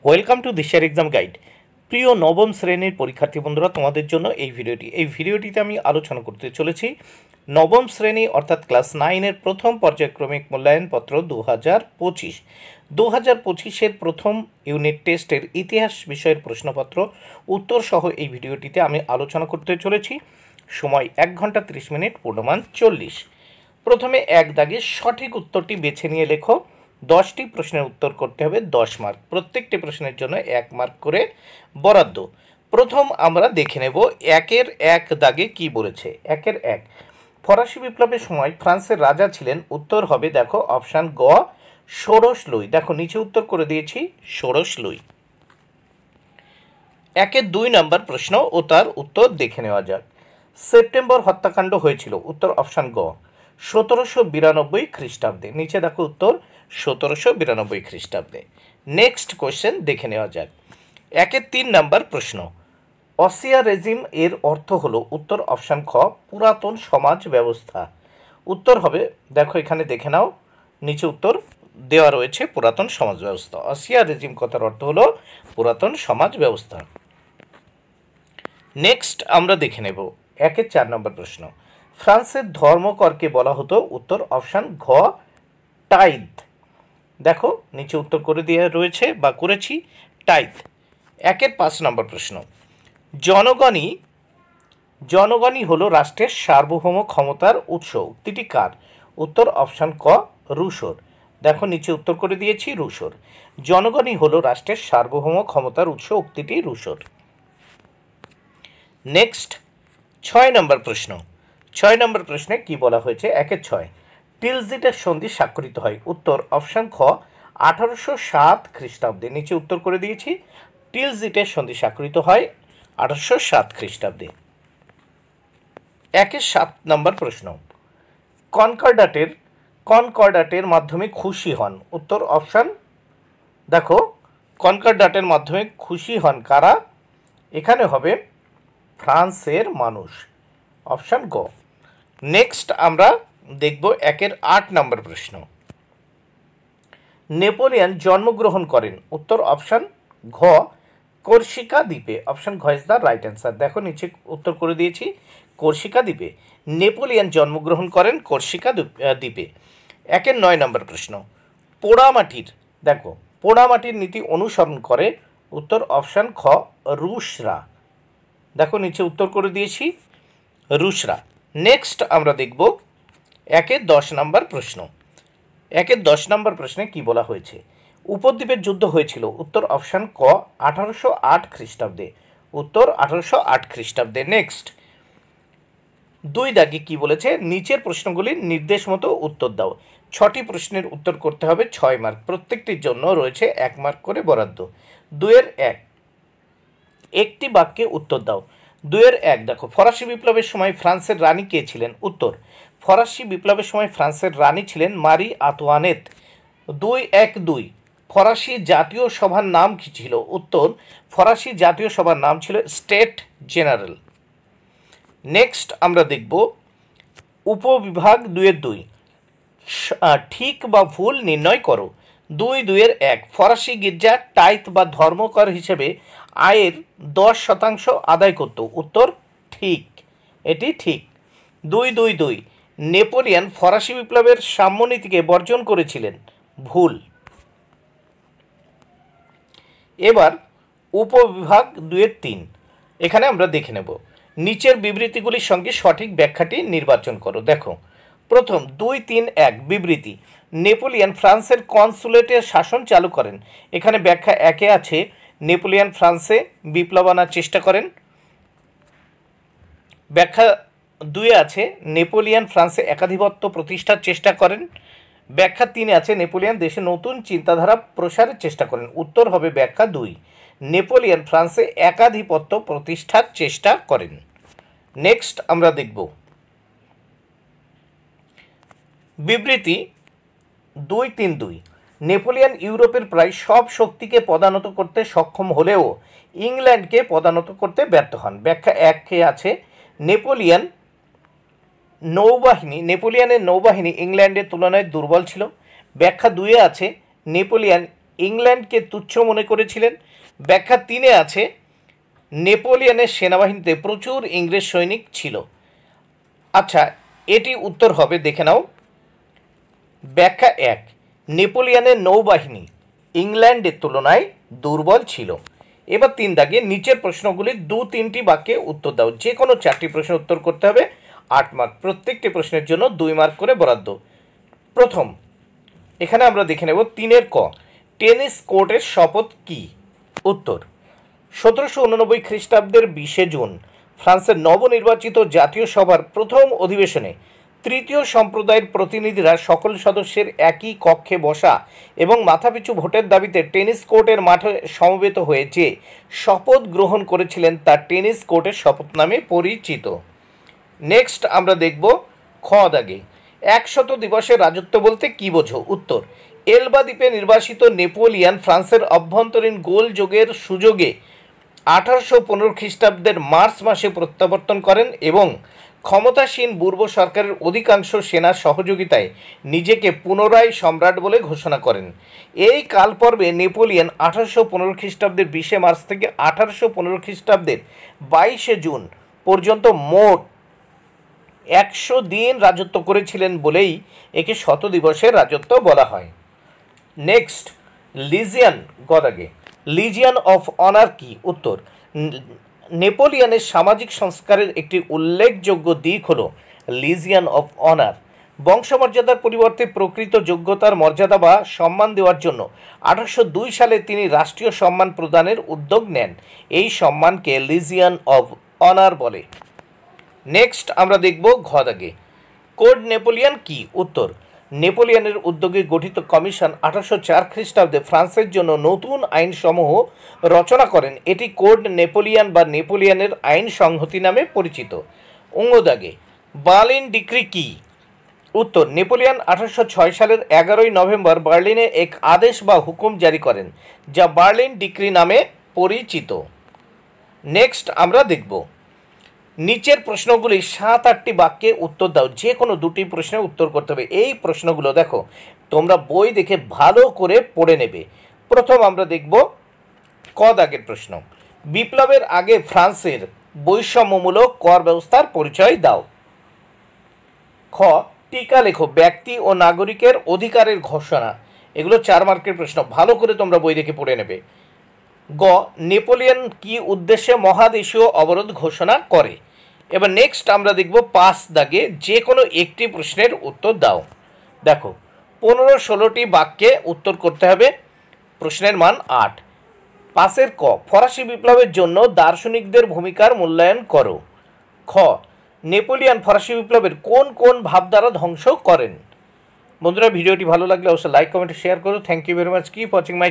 Welcome to দিশার exam guide. প্রিয় নবম শ্রেণীর পরীক্ষার্থী বন্ধুরা, তোমাদের জন্য এই ভিডিওটিতে আমি আলোচনা করতে চলেছি নবম শ্রেণী অর্থাৎ ক্লাস 9-এর প্রথম পর্যায়ক্রমিক মূল্যায়নপত্র 2025-এর প্রথম ইউনিট টেস্টের ইতিহাস বিষয়ের প্রশ্নপত্র উত্তর সহ এই ভিডিওটিতে আমি আলোচনা করতে চলেছি। সময় 1 ঘন্টা 30 মিনিট, পূর্ণমান 40। প্রথমে এক দাগে সঠিক উত্তরটি বেছে নিয়ে লেখো। 10টি প্রশ্নের উত্তর করতে হবে 10 মার্ক, প্রত্যেকটি প্রশ্নের জন্য 1 মার্ক করে বরাদ্দ। প্রথম আমরা দেখে নেব 1 দাগে কি বলেছে। 1 ফরাসি বিপ্লবের সময় ফ্রান্সের রাজা ছিলেন। উত্তর হবে, দেখো অপশান গ, ষোড়শ লুই। দেখো নিচে উত্তর করে দিয়েছি, ষোড়শ লুই। 2 নম্বর প্রশ্ন ও তার উত্তর দেখে নেওয়া যাক। সেপ্টেম্বর হত্যাকাণ্ড হয়েছিল। উত্তর অপশান গ, 1792 খ্রিস্টাব্দে। নিচে দেখো উত্তর 1792 খ্রিস্টাব্দে। নেক্সট কোয়েশ্চেন দেখে নেওয়া যাক। 3 নম্বর প্রশ্ন, অসিয়া রেজিম এর অর্থ হলো। উত্তর অপশান খ, পুরাতন সমাজ ব্যবস্থা। উত্তর হবে, দেখো এখানে দেখে নাও, নিচে উত্তর দেওয়া রয়েছে পুরাতন সমাজ ব্যবস্থা। অসিয়া রেজিম কথার অর্থ হলো পুরাতন সমাজ ব্যবস্থা। নেক্সট আমরা দেখে নেব 4 নম্বর প্রশ্ন, ফ্রান্সের ধর্মকরকে বলা হতো। উত্তর অপশান ঘ, টাইথ। দেখো নিচে উত্তর করে দেওয়া রয়েছে বা করেছি, টাইথ। 5 নম্বর প্রশ্ন, জনগণই হলো রাষ্ট্রের সার্বভৌম ক্ষমতার উৎস। উক্তিটি কার? উত্তর অপশান ক, রুশোর। দেখো নিচে উত্তর করে দিয়েছি, রুশোর। জনগণই হলো রাষ্ট্রের সার্বভৌম ক্ষমতার উৎস, উক্তিটি রুশোর। নেক্সট 6 নম্বর প্রশ্ন। 6 নম্বর প্রশ্নে কি বলা হয়েছে? 6 টিলজিটের সন্ধি স্বাক্ষরিত হয়। উত্তর অপশান খ, 1807 খ্রিস্টাব্দে। নিচে উত্তর করে দিয়েছি, টিলজিটের সন্ধি স্বাক্ষরিত হয় 1807 খ্রিস্টাব্দে। 7 নম্বর প্রশ্ন, কনকর্ডাটের মাধ্যমে খুশি হন। উত্তর অপশান, দেখো কনকর্ডাটের মাধ্যমে খুশি হন কারা? এখানে হবে ফ্রান্সের মানুষ, অপশান গ। নেক্সট আমরা দেখব 8 নম্বর প্রশ্ন, নেপোলিয়ন জন্মগ্রহণ করেন। উত্তর অপশান ঘ, কর্সিকা দ্বীপে। অপশান ঘ ইজ দ্য রাইট অ্যান্সার। দেখো নিচে উত্তর করে দিয়েছি, কর্সিকা দ্বীপে। নেপোলিয়ন জন্মগ্রহণ করেন কর্সিকা দ্বীপে। 9 নম্বর প্রশ্ন, পোড়ামাটির নীতি অনুসরণ করে। উত্তর অপশান খ, রুশরা। দেখো নিচে উত্তর করে দিয়েছি, রুশরা। নেক্সট আমরা দেখব 10 নম্বর প্রশ্ন। 10 নম্বর প্রশ্নে কি বলা হয়েছে? উপদ্বীপের যুদ্ধ হয়েছিল। উত্তর অপশান ক, 1808 খ্রিস্টাব্দে। উত্তর 1808 খ্রিস্টাব্দে। নেক্সট 2 দাগে কি বলেছে? নিচের প্রশ্নগুলির নির্দেশ মতো উত্তর দাও। 6টি প্রশ্নের উত্তর করতে হবে 6 মার্ক, প্রত্যেকটির জন্য রয়েছে 1 মার্ক করে বরাদ্দ। 2-1 একটি বাক্যে উত্তর দাও। 2-1 দেখো, ফরাসি বিপ্লবের সময় ফ্রান্সের রানী কে ছিলেন? উত্তর, ফরাসি বিপ্লবের সময় ফ্রান্সের রানী ছিলেন মারি আতোয়ানেত। 2-2 ফরাসি জাতীয় সভার নাম কি ছিল? উত্তর, ফরাসি জাতীয় সভার নাম ছিল স্টেট জেনারেল। নেক্সট আমরা দেখব উপবিভাগ 2-2 ঠিক বা ভুল নির্ণয় করো। 2-1 ফরাসি গির্জা টাইথ বা ধর্মকর হিসেবে আয়ের 10% আদায় করত। উত্তর ঠিক, এটি ঠিক। 2-2 নেপোলিয়ন ফরাসি বিপ্লবের সাম্যনীতিকে বর্জন করেছিলেন। ভুল। এবার উপবিভাগ 2-3 এখানে আমরা দেখে নেব, নিচের বিবৃতিগুলির সঙ্গে সঠিক ব্যাখ্যাটি নির্বাচন করো। দেখো প্রথম 2-3-1 বিবৃতি, নেপোলিয়ন ফ্রান্সের কনসুলেটের শাসন চালু করেন। এখানে ব্যাখ্যা 1-এ আছে, নেপোলিয়ন ফ্রান্সে বিপ্লব আনার চেষ্টা করেন। ব্যাখ্যা 2-এ আছে, নেপোলিয়ন ফ্রান্সে একাধিপত্য প্রতিষ্ঠার চেষ্টা করেন। ব্যাখ্যা 3-এ আছে, নেপোলিয়ন দেশে নতুন চিন্তাধারা প্রসারের চেষ্টা করেন। উত্তর হবে ব্যাখ্যা 2, নেপোলিয়ন ফ্রান্সে একাধিপত্য প্রতিষ্ঠার চেষ্টা করেন। নেক্সট আমরা দেখব বিবৃতি 2-3-2 নেপোলিয়ন ইউরোপের প্রায় সব শক্তিকে পদানত করতে সক্ষম হলেও ইংল্যান্ডকে পদানত করতে ব্যর্থ হন। ব্যাখ্যা 1-এ আছে, নেপোলিয়নের নৌবাহিনী ইংল্যান্ডের তুলনায় দুর্বল ছিল। ব্যাখ্যা 2-এ আছে, নেপোলিয়ন ইংল্যান্ডকে তুচ্ছ মনে করেছিলেন? ব্যাখ্যা 3-এ আছে নেপোলিয়নের সেনাবাহিনীতে প্রচুর ইংরেজ সৈনিক ছিল। আচ্ছা, এটি উত্তর হবে, দেখে নাও। ব্যাখ্যা 1, নেপোলিয়নের নৌবাহিনী ইংল্যান্ডের তুলনায় দুর্বল ছিল। এবার 3 দাগে নিচের প্রশ্নগুলি 2-3টি বাক্যে উত্তর দাও। যে কোনো 4টি প্রশ্নের উত্তর করতে হবে, 8 মার্ক। প্রত্যেকটি প্রশ্নের জন্য 2 মার্ক করে বরাদ্দ। প্রথম, এখানে আমরা দেখে নেব 3-এর ক, টেনিস কোর্টের শপথ কি? উত্তর, 1789 খ্রিস্টাব্দের 20 জুন ফ্রান্সের নবনির্বাচিত জাতীয় সভার প্রথম অধিবেশনে তৃতীয় সম্প্রদায়ের প্রতিনিধিরা সকল সদস্যের একই কক্ষে বসা এবং মাথাপিছু ভোটের দাবিতে টেনিস কোর্টের মাঠে সমবেত হয়ে যে শপথ গ্রহণ করেছিলেন তা টেনিস কোর্টের শপথ নামে পরিচিত। নেক্সট আমরা দেখব খ দাগে, 100 দিবসের রাজত্ব বলতে কি বোঝো? উত্তর, এলবা দ্বীপে নির্বাসিত নেপোলিয়ন ফ্রান্সের অভ্যন্তরীণ গোলযোগের সুযোগে 1815 খ্রিস্টাব্দের মার্চ মাসে প্রত্যাবর্তন করেন এবং ক্ষমতাসীন পূর্ব সরকারের অধিকাংশ সেনার সহযোগিতায় নিজেকে পুনরায় সম্রাট বলে ঘোষণা করেন। এই কালপর্বে নেপোলিয়ন 1815 খ্রিস্টাব্দের 20 মার্চ থেকে 1815 খ্রিস্টাব্দের 22 জুন পর্যন্ত মোট 100 দিন রাজত্ব করেছিলেন বলেই একে 100 দিবসের রাজত্ব বলা হয়। নেক্সট, লিজিয়ান গদাগে, লিজিয়ান অফ অনার কি? উত্তর, নেপোলিয়নের সামাজিক সংস্কারের একটি উল্লেখযোগ্য দিক হল লিজিয়ান অফ অনার। বংশমর্যাদার পরিবর্তে প্রকৃত যোগ্যতার মর্যাদা বা সম্মান দেওয়ার জন্য 1802 সালে তিনি রাষ্ট্রীয় সম্মান প্রদানের উদ্যোগ নেন। এই সম্মানকে লিজিয়ান অফ অনার বলে। নেক্সট আমরা দেখব ঘ দাগে, কোড নেপোলিয়ন কি? উত্তর, নেপোলিয়নের উদ্যোগে গঠিত কমিশন 1804 খ্রিস্টাব্দে ফ্রান্সের জন্য নতুন আইনসমূহ রচনা করেন। এটি কোড নেপোলিয়ন বা নেপোলিয়নের আইন সংহতি নামে পরিচিত। অঙ্গ দাগে, বার্লিন ডিক্রি কি? উত্তর, নেপোলিয়ন 1806 সালের 11 নভেম্বর বার্লিনে এক আদেশ বা হুকুম জারি করেন যা বার্লিন ডিক্রি নামে পরিচিত। নেক্সট আমরা দেখব নিচের প্রশ্নগুলি 7-8টি বাক্যে উত্তর দাও। যে কোনো 2টি প্রশ্নের উত্তর করতে হবে। এই প্রশ্নগুলো দেখো, তোমরা বই দেখে ভালো করে পড়ে নেবে। প্রথম আমরা দেখব ক দাগের প্রশ্ন, বিপ্লবের আগে ফ্রান্সের বৈষম্যমূলক কর ব্যবস্থার পরিচয় দাও। খ, টিকা লেখো, ব্যক্তি ও নাগরিকের অধিকারের ঘোষণা। এগুলো 4 মার্কের প্রশ্ন, ভালো করে তোমরা বই দেখে পড়ে নেবে। গ, নেপোলিয়ন কি উদ্দেশ্যে মহাদেশীয় অবরোধ ঘোষণা করে? এবার নেক্সট আমরা দেখব 5 দাগে, যে কোনো একটি প্রশ্নের উত্তর দাও। দেখো, 15-16টি বাক্যে উত্তর করতে হবে, প্রশ্নের মান 8। 5-এর ক, ফরাসি বিপ্লবের জন্য দার্শনিকদের ভূমিকার মূল্যায়ন করো। খ, নেপোলিয়ন ফরাসি বিপ্লবের কোন কোন ভাবধারা ধ্বংস করেন? বন্ধুরা, ভিডিওটি ভালো লাগলে অবশ্যই লাইক, কমেন্ট, শেয়ার করো। Thank you very much. Keep watching my